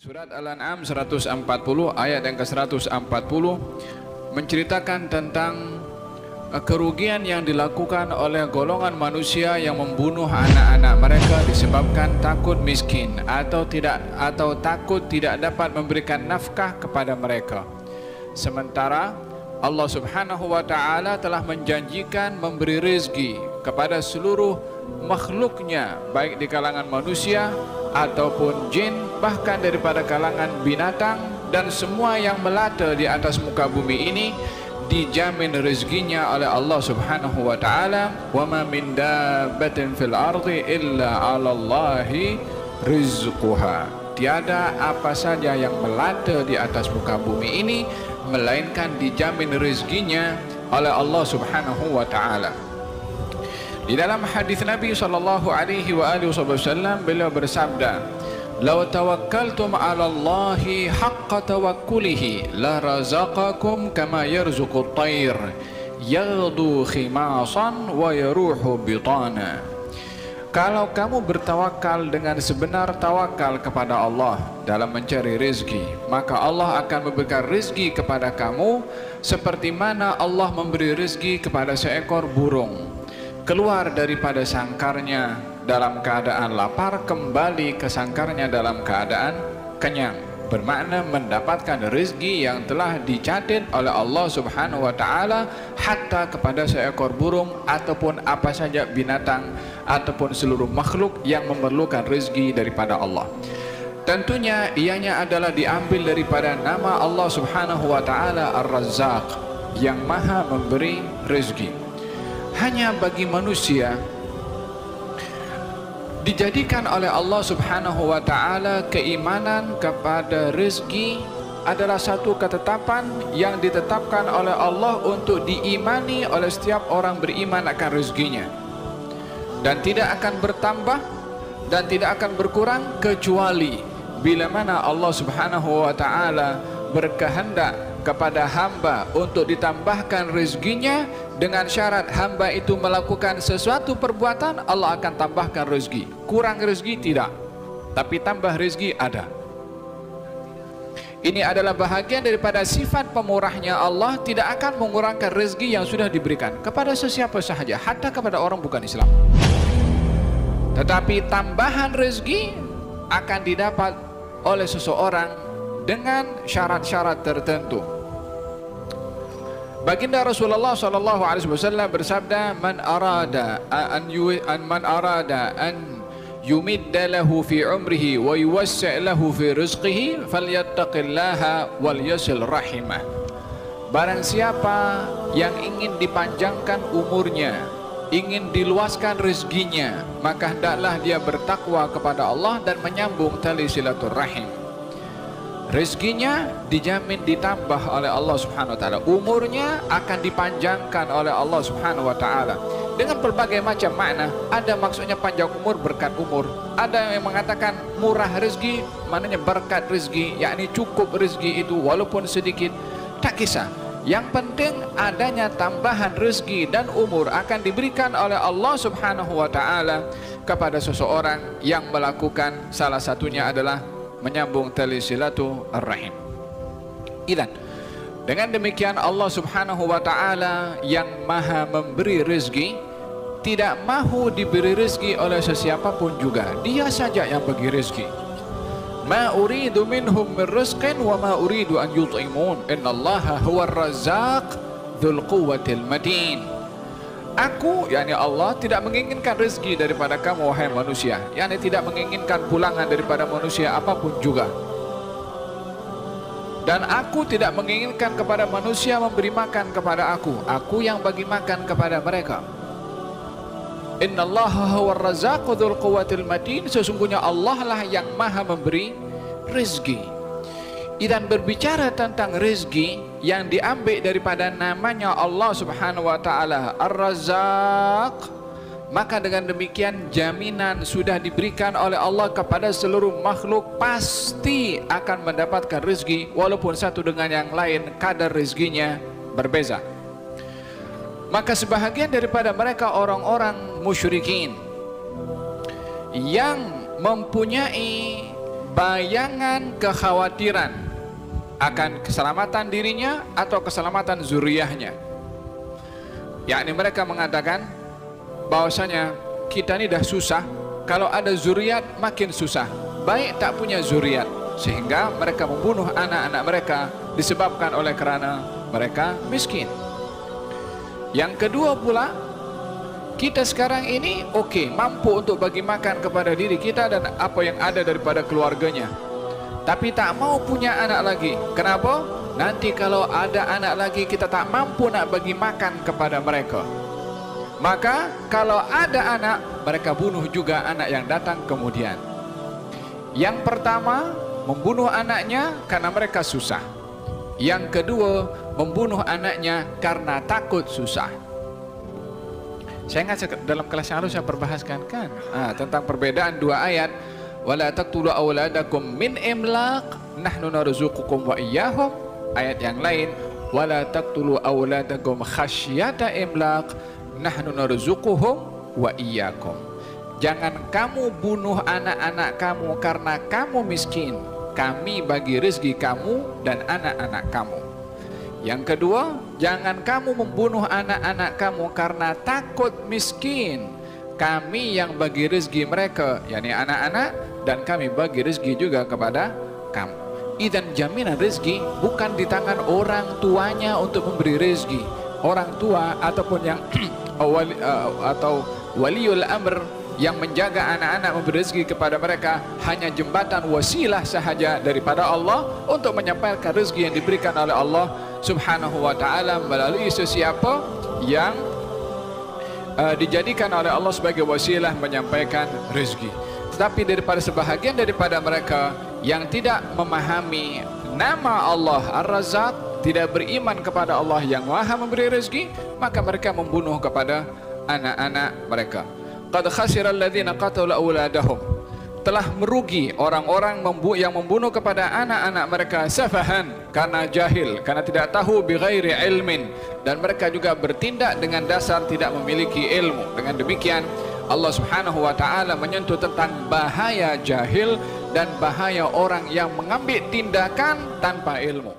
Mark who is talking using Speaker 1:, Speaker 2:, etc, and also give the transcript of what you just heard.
Speaker 1: Surat Al-An'am 140 ayat yang ke-140 menceritakan tentang kerugian yang dilakukan oleh golongan manusia yang membunuh anak-anak mereka disebabkan takut miskin atau takut tidak dapat memberikan nafkah kepada mereka. Sementara Allah Subhanahu wa taala telah menjanjikan memberi rezeki kepada seluruh makhluknya, baik di kalangan manusia ataupun jin, bahkan daripada kalangan binatang, dan semua yang melata di atas muka bumi ini dijamin rezekinya oleh Allah Subhanahu wa taala. Wa ma min dabbatin fil ardi illa 'alallahi rizquha. Tiada apa saja yang melata di atas muka bumi ini melainkan dijamin rezekinya oleh Allah Subhanahu wa taala. Di dalam hadis Nabi sallallahu alaihi wasallam beliau bersabda, "Law tawakkaltum 'ala Allahi haqqa tawakkulihi la razaqakum kama yarzuqu at-tayr yaghdu khimasan wa yaruhu bitana." Kalau kamu bertawakal dengan sebenar tawakal kepada Allah dalam mencari rezeki, maka Allah akan memberikan rezeki kepada kamu seperti mana Allah memberi rezeki kepada seekor burung. Keluar daripada sangkarnya dalam keadaan lapar, kembali ke sangkarnya dalam keadaan kenyang. Bermakna mendapatkan rezeki yang telah dicatat oleh Allah Subhanahu wa taala hatta kepada seekor burung ataupun apa saja binatang ataupun seluruh makhluk yang memerlukan rezeki daripada Allah. Tentunya ianya adalah diambil daripada nama Allah Subhanahu wa taala Ar-Razzaq, yang maha memberi rezeki. Hanya bagi manusia dijadikan oleh Allah Subhanahu wa taala keimanan kepada rezeki adalah satu ketetapan yang ditetapkan oleh Allah untuk diimani oleh setiap orang beriman akan rezekinya, dan tidak akan bertambah dan tidak akan berkurang kecuali bila mana Allah Subhanahu wa taala berkehendak kepada hamba untuk ditambahkan rezekinya dengan syarat hamba itu melakukan sesuatu perbuatan, Allah akan tambahkan rezeki. Kurang rezeki tidak, tapi tambah rezeki ada. Ini adalah bahagian daripada sifat pemurahnya Allah, tidak akan mengurangkan rezeki yang sudah diberikan kepada sesiapa sahaja, hatta kepada orang bukan Islam. Tetapi tambahan rezeki akan didapat oleh seseorang dengan syarat-syarat tertentu. Baginda Rasulullah sallallahu alaihi wasallam bersabda, man arada an yumidda lahu fi umrihi wa yuwassi' lahu fi rizqihi falyattaqillaha wal yasil rahimah." Barang siapa yang ingin dipanjangkan umurnya, ingin diluaskan rezekinya, maka hendaklah dia bertakwa kepada Allah dan menyambung tali silaturahim. Rezekinya dijamin ditambah oleh Allah Subhanahu wa taala. Umurnya akan dipanjangkan oleh Allah Subhanahu wa taala dengan berbagai macam makna. Ada maksudnya panjang umur, berkat umur. Ada yang mengatakan murah rezeki, maknanya berkat rezeki, yakni cukup rezeki itu walaupun sedikit. Tak kisah. Yang penting adanya tambahan rezeki dan umur akan diberikan oleh Allah Subhanahu wa taala kepada seseorang yang melakukan salah satunya adalah menyambung tali silaturahim. Idan, dengan demikian Allah Subhanahu wa taala yang maha memberi rezeki tidak mahu diberi rezeki oleh sesiapapun juga. Dia saja yang bagi rezeki. Ma uridu minhum min rizqin wa ma uridu an yut'imun innallaha huwar razzaq dzul quwwatil matin. Aku, yakni Allah, tidak menginginkan rezeki daripada kamu wahai manusia, yakni tidak menginginkan pulangan daripada manusia apapun juga. Dan aku tidak menginginkan kepada manusia memberi makan kepada aku yang bagi makan kepada mereka. Innallaha huwar razzaqu dzul quwwatil matin, sesungguhnya Allah lah yang maha memberi rezeki. Dan berbicara tentang rezeki yang diambil daripada namanya Allah Subhanahu wa taala Ar-Razzaq, maka dengan demikian jaminan sudah diberikan oleh Allah kepada seluruh makhluk pasti akan mendapatkan rezeki, walaupun satu dengan yang lain kadar rezekinya berbeza. Maka sebahagian daripada mereka orang-orang musyrikin yang mempunyai bayangan kekhawatiran akan keselamatan dirinya atau keselamatan zuriyahnya. Yakni mereka mengatakan bahwasanya kita ini dah susah, kalau ada zuriat makin susah, baik tak punya zuriat, sehingga mereka membunuh anak-anak mereka disebabkan oleh kerana mereka miskin. Yang kedua pula, kita sekarang ini mampu untuk bagi makan kepada diri kita dan apa yang ada daripada keluarganya, tapi tak mau punya anak lagi. Kenapa? Nanti kalau ada anak lagi kita tak mampu nak bagi makan kepada mereka. Maka kalau ada anak, mereka bunuh juga anak yang datang kemudian. Yang pertama, membunuh anaknya karena mereka susah. Yang kedua, membunuh anaknya karena takut susah. Saya ingat dalam kelas yang lalu saya perbahaskan kan tentang perbedaan dua ayat. Wala taqtulu auladakum min imlaq nahnu narzuqukum wa iyyahum. Ayat yang lain, wala taqtulu auladakum khasyata imlaq nahnu narzuquhum wa iyyakum. Jangan kamu bunuh anak-anak kamu karena kamu miskin. Kami bagi rezeki kamu dan anak-anak kamu. Yang kedua, jangan kamu membunuh anak-anak kamu karena takut miskin. Kami yang bagi rezeki mereka, yakni anak-anak, dan kami bagi rezeki juga kepada kamu. Idzan jaminan rezeki bukan di tangan orang tuanya untuk memberi rezeki. Orang tua ataupun yang atau waliul amr yang menjaga anak-anak memberi rezeki kepada mereka hanya jembatan wasilah sahaja daripada Allah untuk menyampaikan rezeki yang diberikan oleh Allah Subhanahu wa ta'ala melalui sesiapa yang dijadikan oleh Allah sebagai wasilah menyampaikan rezeki. Tetapi daripada sebahagian daripada mereka yang tidak memahami nama Allah Ar-Razzaq, tidak beriman kepada Allah yang Maha memberi rezeki, maka mereka membunuh kepada anak-anak mereka. Qad khasira alladhina qatalu auladahum. Telah merugi orang-orang yang membunuh kepada anak-anak mereka safahan, karena jahil, karena tidak tahu bighairi ilmin, dan mereka juga bertindak dengan dasar tidak memiliki ilmu. Dengan demikian Allah Subhanahu wa ta'ala menyentuh tentang bahaya jahil dan bahaya orang yang mengambil tindakan tanpa ilmu.